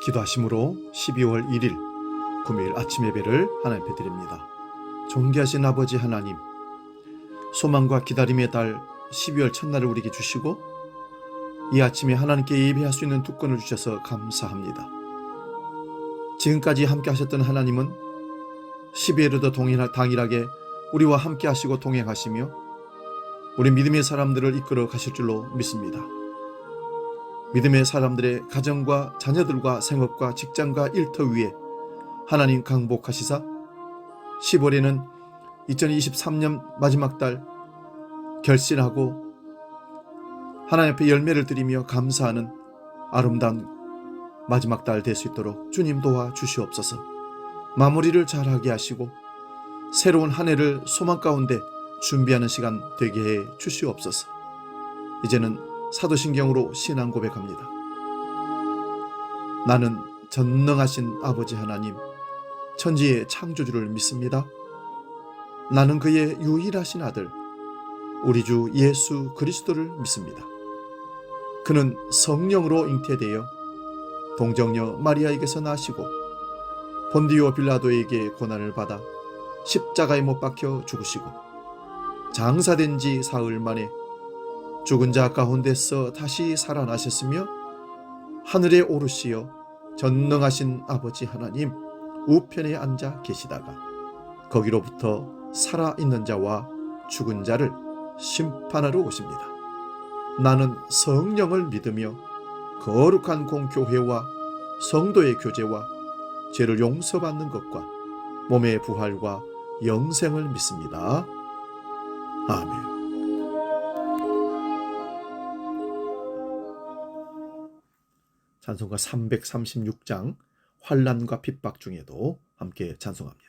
기도하심으로 12월 1일 금요일 아침 예배를 하나님께 드립니다. 존귀하신 아버지 하나님, 소망과 기다림의 달 12월 첫날을 우리에게 주시고 이 아침에 하나님께 예배할 수 있는 특권을 주셔서 감사합니다. 지금까지 함께 하셨던 하나님은 12월에도 동일하게 우리와 함께 하시고 동행하시며 우리 믿음의 사람들을 이끌어 가실 줄로 믿습니다. 믿음의 사람들의 가정과 자녀들과 생업과 직장과 일터 위에 하나님 강복하시사 10월에는 2023년 마지막 달 결신하고 하나님 앞에 열매를 드리며 감사하는 아름다운 마지막 달 될 수 있도록 주님 도와 주시옵소서. 마무리를 잘하게 하시고 새로운 한 해를 소망 가운데 준비하는 시간 되게 해 주시옵소서. 이제는 사도신경으로 신앙 고백합니다. 나는 전능하신 아버지 하나님, 천지의 창조주를 믿습니다. 나는 그의 유일하신 아들 우리 주 예수 그리스도를 믿습니다. 그는 성령으로 잉태되어 동정녀 마리아에게서 나시고 본디오 빌라도에게 고난을 받아 십자가에 못 박혀 죽으시고 장사된 지 사흘 만에 죽은 자 가운데서 다시 살아나셨으며 하늘에 오르시어 전능하신 아버지 하나님 우편에 앉아 계시다가 거기로부터 살아있는 자와 죽은 자를 심판하러 오십니다. 나는 성령을 믿으며 거룩한 공교회와 성도의 교제와 죄를 용서받는 것과 몸의 부활과 영생을 믿습니다. 아멘. 찬송가 336장 환난과 핍박 중에도 함께 찬송합니다.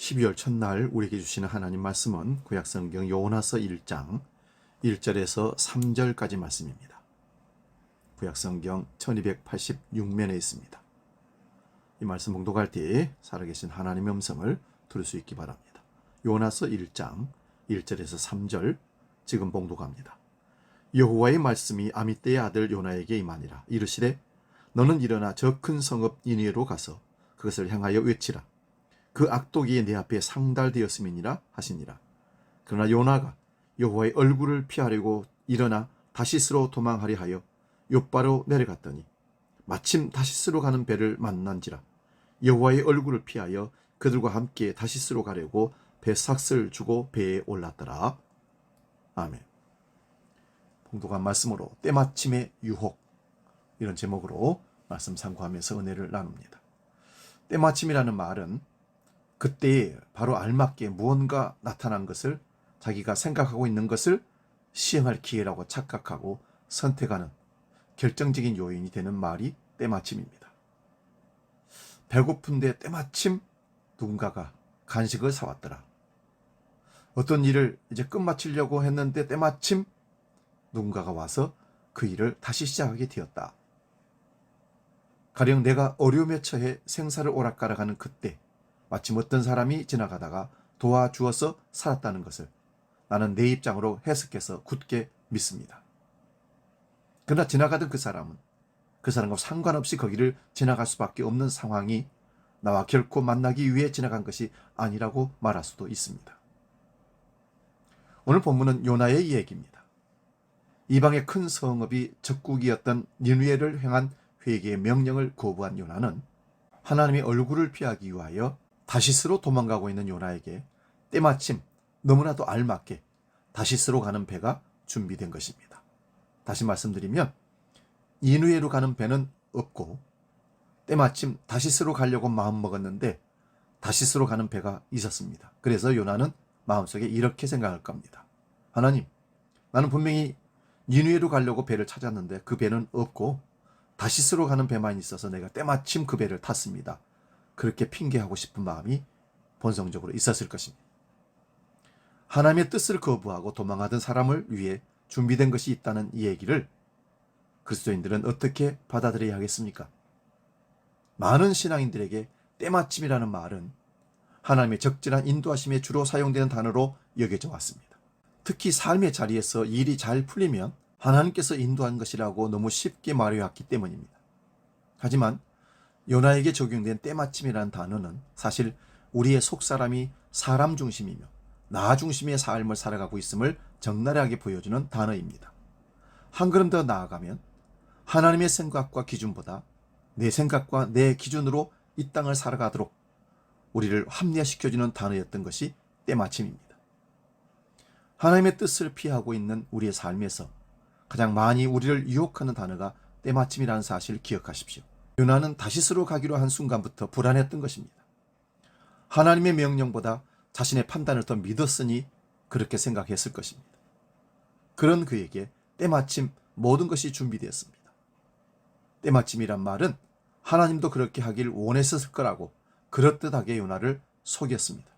(12월) 첫날 우리에게 주시는 하나님 말씀은 구약성경 요나서 1장 1절에서 3절까지 말씀입니다. 구약성경 1286면에 있습니다. 이 말씀 봉독할 때 살아계신 하나님의 음성을 들을 수 있기 바랍니다. 요나서 1장 1절에서 3절 지금 봉독합니다. 여호와의 말씀이 아미떼의 아들 요나에게 임하니라. 이르시되 너는 일어나 저 큰 성읍 니느웨로 가서 그것을 향하여 외치라. 그 악독이 내 앞에 상달되었음이니라 하시니라. 그러나 요나가 여호와의 얼굴을 피하려고 일어나 다시스로 도망하려 하여 욥바로 내려갔더니 마침 다시스로 가는 배를 만난지라. 여호와의 얼굴을 피하여 그들과 함께 다시스로 가려고 배삭을 주고 배에 올랐더라. 아멘. 봉독한 말씀으로 때마침의 유혹, 이런 제목으로 말씀 상고하면서 은혜를 나눕니다. 때마침이라는 말은 그때에 바로 알맞게 무언가 나타난 것을 자기가 생각하고 있는 것을 시행할 기회라고 착각하고 선택하는 결정적인 요인이 되는 말이 때마침입니다. 배고픈데 때마침 누군가가 간식을 사왔더라. 어떤 일을 이제 끝마치려고 했는데 때마침 누군가가 와서 그 일을 다시 시작하게 되었다. 가령 내가 어려움에 처해 생사를 오락가락하는 그때 마침 어떤 사람이 지나가다가 도와주어서 살았다는 것을 나는 내 입장으로 해석해서 굳게 믿습니다. 그러나 지나가던 그 사람은 그 사람과 상관없이 거기를 지나갈 수밖에 없는 상황이 나와 결코 만나기 위해 지나간 것이 아니라고 말할 수도 있습니다. 오늘 본문은 요나의 이야기입니다. 이방의 큰 성읍이 적국이었던 니느웨를 향한 회개의 명령을 거부한 요나는 하나님의 얼굴을 피하기 위하여 다시스로 도망가고 있는 요나에게 때마침 너무나도 알맞게 다시스로 가는 배가 준비된 것입니다. 다시 말씀드리면 니느웨로 가는 배는 없고 때마침 다시스로 가려고 마음먹었는데 다시스로 가는 배가 있었습니다. 그래서 요나는 마음속에 이렇게 생각할 겁니다. 하나님, 나는 분명히 니느웨로 가려고 배를 찾았는데 그 배는 없고 다시스로 가는 배만 있어서 내가 때마침 그 배를 탔습니다. 그렇게 핑계하고 싶은 마음이 본성적으로 있었을 것입니다. 하나님의 뜻을 거부하고 도망하던 사람을 위해 준비된 것이 있다는 이 얘기를 그리스도인들은 어떻게 받아들여야 하겠습니까? 많은 신앙인들에게 때마침이라는 말은 하나님의 적절한 인도하심에 주로 사용되는 단어로 여겨져 왔습니다. 특히 삶의 자리에서 일이 잘 풀리면 하나님께서 인도한 것이라고 너무 쉽게 말해왔기 때문입니다. 하지만 요나에게 적용된 때마침이라는 단어는 사실 우리의 속사람이 사람 중심이며 나 중심의 삶을 살아가고 있음을 적나라하게 보여주는 단어입니다. 한 걸음 더 나아가면 하나님의 생각과 기준보다 내 생각과 내 기준으로 이 땅을 살아가도록 우리를 합리화시켜주는 단어였던 것이 때마침입니다. 하나님의 뜻을 피하고 있는 우리의 삶에서 가장 많이 우리를 유혹하는 단어가 때마침이라는 사실을 기억하십시오. 요나는 다시스로 가기로 한 순간부터 불안했던 것입니다. 하나님의 명령보다 자신의 판단을 더 믿었으니 그렇게 생각했을 것입니다. 그런 그에게 때마침 모든 것이 준비되었습니다. 때마침이란 말은 하나님도 그렇게 하길 원했었을 거라고 그럴듯하게 요나를 속였습니다.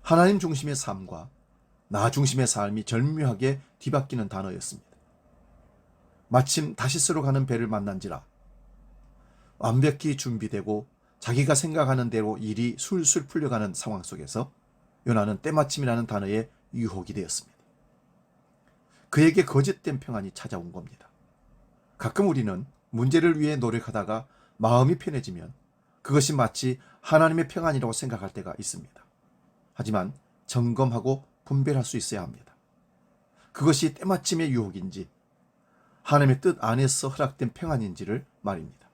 하나님 중심의 삶과 나 중심의 삶이 절묘하게 뒤바뀌는 단어였습니다. 마침 다시스로 가는 배를 만난지라 완벽히 준비되고 자기가 생각하는 대로 일이 술술 풀려가는 상황 속에서 요나는 때마침이라는 단어에 유혹이 되었습니다. 그에게 거짓된 평안이 찾아온 겁니다. 가끔 우리는 문제를 위해 노력하다가 마음이 편해지면 그것이 마치 하나님의 평안이라고 생각할 때가 있습니다. 하지만 점검하고 분별할 수 있어야 합니다. 그것이 때마침의 유혹인지 하나님의 뜻 안에서 허락된 평안인지를 말입니다.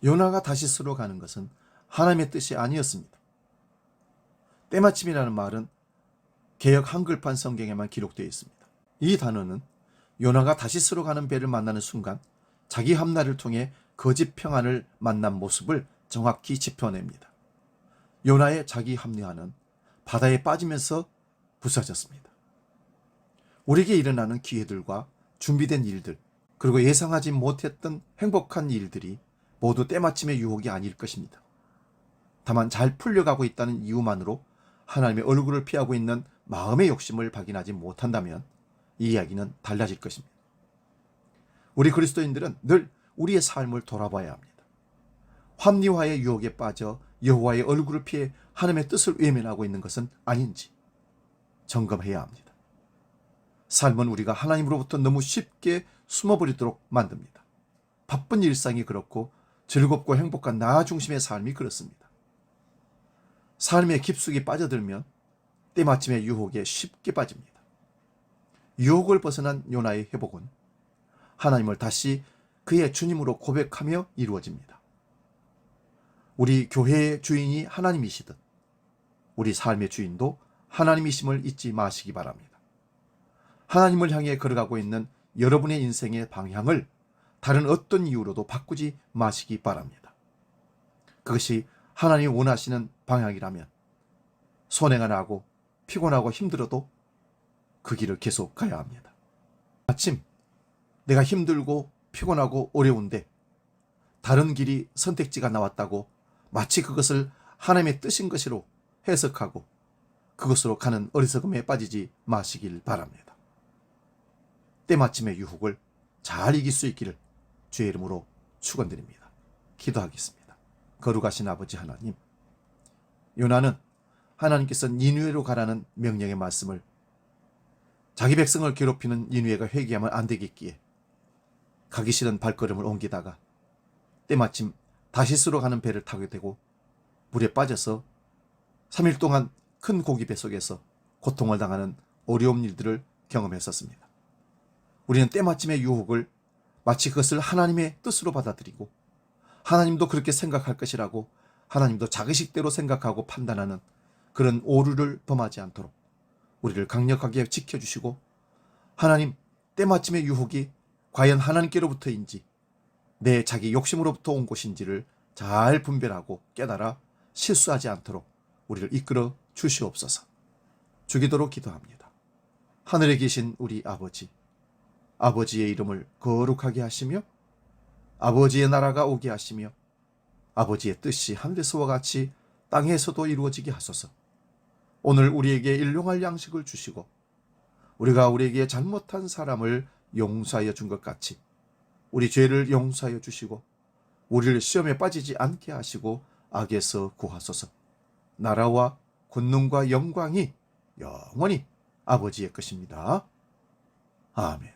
요나가 다시스로 가는 것은 하나님의 뜻이 아니었습니다. 때마침이라는 말은 개역 한글판 성경에만 기록되어 있습니다. 이 단어는 요나가 다시스로 가는 배를 만나는 순간 자기 함락을 통해 거짓 평안을 만난 모습을 정확히 짚어냅니다. 요나의 자기 합리화는 바다에 빠지면서 부서졌습니다. 우리에게 일어나는 기회들과 준비된 일들, 그리고 예상하지 못했던 행복한 일들이 모두 때마침의 유혹이 아닐 것입니다. 다만 잘 풀려가고 있다는 이유만으로 하나님의 얼굴을 피하고 있는 마음의 욕심을 발견하지 못한다면 이 이야기는 달라질 것입니다. 우리 그리스도인들은 늘 우리의 삶을 돌아봐야 합니다. 합리화의 유혹에 빠져 여호와의 얼굴을 피해 하나님의 뜻을 외면하고 있는 것은 아닌지 점검해야 합니다. 삶은 우리가 하나님으로부터 너무 쉽게 숨어버리도록 만듭니다. 바쁜 일상이 그렇고 즐겁고 행복한 나 중심의 삶이 그렇습니다. 삶의 깊숙이 빠져들면 때마침의 유혹에 쉽게 빠집니다. 유혹을 벗어난 요나의 회복은 하나님을 다시 그의 주님으로 고백하며 이루어집니다. 우리 교회의 주인이 하나님이시듯 우리 삶의 주인도 하나님이심을 잊지 마시기 바랍니다. 하나님을 향해 걸어가고 있는 여러분의 인생의 방향을 다른 어떤 이유로도 바꾸지 마시기 바랍니다. 그것이 하나님이 원하시는 방향이라면 손해가 나고 피곤하고 힘들어도 그 길을 계속 가야 합니다. 마침 내가 힘들고 피곤하고 어려운데 다른 길이 선택지가 나왔다고 마치 그것을 하나님의 뜻인 것으로 해석하고 그것으로 가는 어리석음에 빠지지 마시길 바랍니다. 때마침의 유혹을 잘 이길 수 있기를 주의 이름으로 축원드립니다. 기도하겠습니다. 거룩하신 아버지 하나님, 요나는 하나님께서 니느웨로 가라는 명령의 말씀을 자기 백성을 괴롭히는 니느웨가 회개하면 안 되겠기에 가기 싫은 발걸음을 옮기다가 때마침 다시스로 가는 배를 타게 되고 물에 빠져서 3일 동안 큰 고기배 속에서 고통을 당하는 어려운 일들을 경험했었습니다. 우리는 때마침의 유혹을 마치 그것을 하나님의 뜻으로 받아들이고 하나님도 그렇게 생각할 것이라고 하나님도 자기식대로 생각하고 판단하는 그런 오류를 범하지 않도록 우리를 강력하게 지켜주시고, 하나님, 때마침의 유혹이 과연 하나님께로부터인지 내 자기 욕심으로부터 온 것인지를 잘 분별하고 깨달아 실수하지 않도록 우리를 이끌어 주시옵소서. 주기도록 기도합니다. 하늘에 계신 우리 아버지, 아버지의 이름을 거룩하게 하시며 아버지의 나라가 오게 하시며 아버지의 뜻이 하늘에서와 같이 땅에서도 이루어지게 하소서. 오늘 우리에게 일용할 양식을 주시고 우리가 우리에게 잘못한 사람을 용서하여 준 것 같이 우리 죄를 용서하여 주시고 우리를 시험에 빠지지 않게 하시고 악에서 구하소서. 나라와 권능과 영광이 영원히 아버지의 것입니다. 아멘.